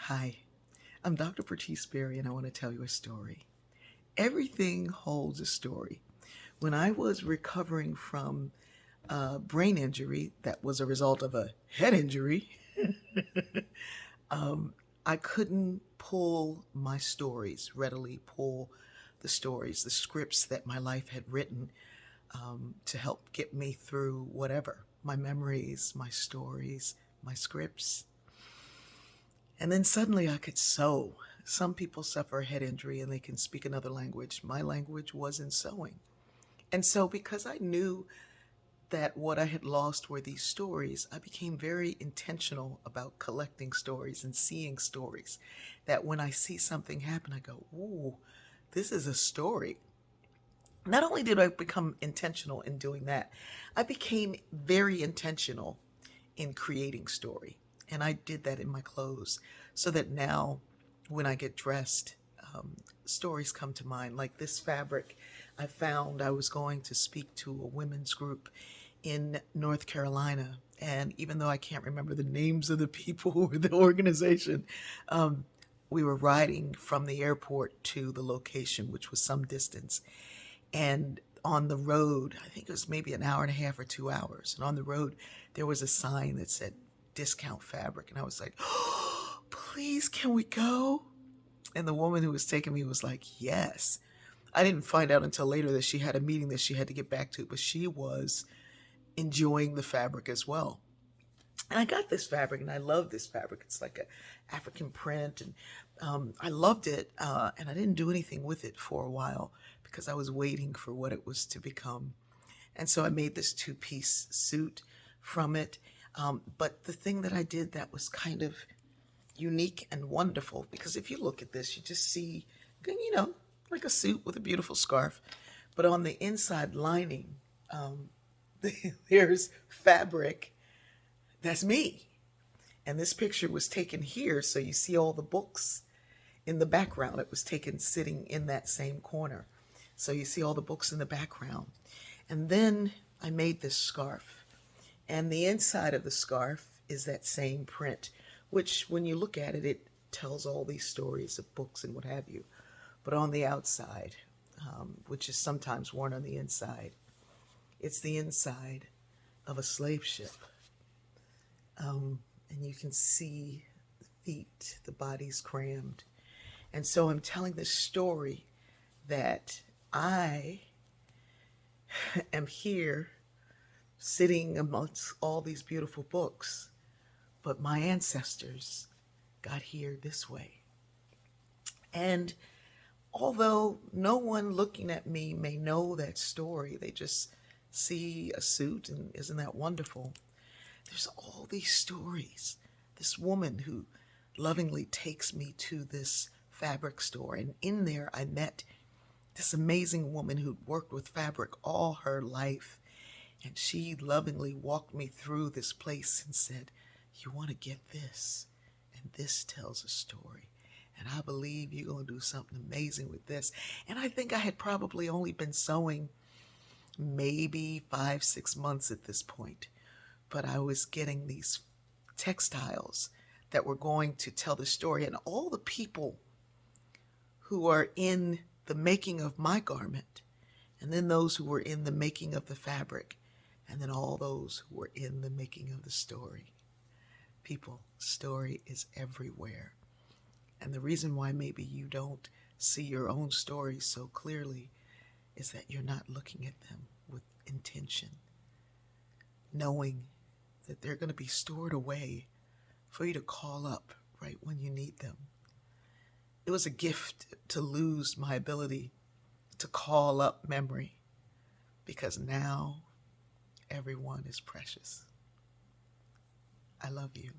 Hi, I'm Dr. Patrice Berry, and I want to tell you a story. Everything holds a story. When I was recovering from a brain injury that was a result of a head injury, um, I couldn't pull my stories, readily pull the stories, the scripts that my life had written to help get me through whatever my memories, my stories, my scripts. And then suddenly I could sew. Some people suffer a head injury and they can speak another language. My language wasn't sewing. And so, because I knew that what I had lost were these stories, I became very intentional about collecting stories and seeing stories. That when I see something happen, I go, ooh, this is a story. Not only did I become intentional in doing that, I became very intentional in creating story. And I did that in my clothes so that now when I get dressed, stories come to mind. Like this fabric I found, I was going to speak to a women's group in North Carolina. And even though I can't remember the names of the people or the organization, um, we were riding from the airport to the location, which was some distance. And on the road, I think it was maybe an hour and a half or 2 hours. And on the road, there was a sign that said discount fabric. And I was like, oh, please, can we go? And the woman who was taking me was like, yes. I didn't find out until later that she had a meeting that she had to get back to, but she was enjoying the fabric as well. And I got this fabric, and I love this fabric. It's like a African print, and I loved it. And I didn't do anything with it for a while because I was waiting for what it was to become. And so I made this two-piece suit from it. But the thing that I did that was kind of unique and wonderful, because if you look at this, you just see, like a suit with a beautiful scarf. But on the inside lining, um, there's fabric that's me. And this picture was taken here, so you see all the books in the background. It was taken sitting in that same corner. So you see all the books in the background. And then I made this scarf. And the inside of the scarf is that same print, which when you look at it, it tells all these stories of books and what have you. But on the outside, which is sometimes worn on the inside, it's the inside of a slave ship. And you can see the feet, the body's crammed. And so I'm telling this story that I am here sitting amongst all these beautiful books, but my ancestors got here this way. And although no one looking at me may know that story, they just see a suit, and isn't that wonderful? There's all these stories. This woman who lovingly takes me to this fabric store, and in there I met this amazing woman who'd worked with fabric all her life. And she lovingly walked me through this place and said, you want to get this? And this tells a story. And I believe you're going to do something amazing with this. And I think I had probably only been sewing maybe 5, 6 months at this point. But I was getting these textiles that were going to tell the story. And all the people who are in the making of my garment, and then those who were in the making of the fabric, and then all those who were in the making of the story. People, story is everywhere. And the reason why maybe you don't see your own stories so clearly is that you're not looking at them with intention, knowing that they're going to be stored away for you to call up right when you need them. It was a gift to lose my ability to call up memory, because now everyone is precious. I love you.